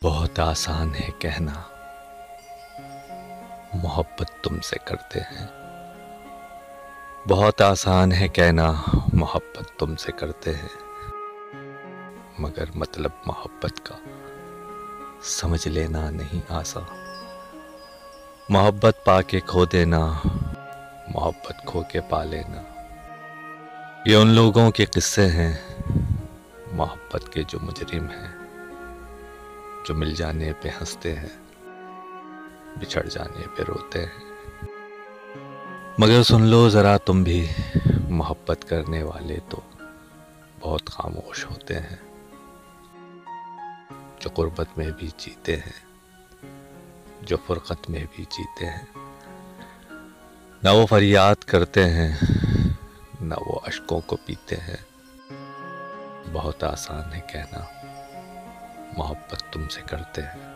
بہت آسان ہے کہنا محبت تم سے کرتے ہیں. بہت آسان ہے کہنا محبت تم سے کرتے ہیں، مگر مطلب محبت کا سمجھ لینا نہیں آسان. محبت پا کے کھو دینا، محبت کھو کے پا لینا، یہ ان لوگوں کے قصے ہیں محبت کے جو مجرم ہیں، جو مل جانے پہ ہنستے ہیں، بچھڑ جانے پہ روتے ہیں. مگر سن لو ذرا تم بھی، محبت کرنے والے تو بہت خاموش ہوتے ہیں، جو غربت میں بھی جیتے ہیں، جو فرقت میں بھی جیتے ہیں. نہ وہ فریاد کرتے ہیں، نہ وہ اشکوں کو پیتے ہیں. بہت آسان ہے کہنا محبت تم سے کرتے ہیں.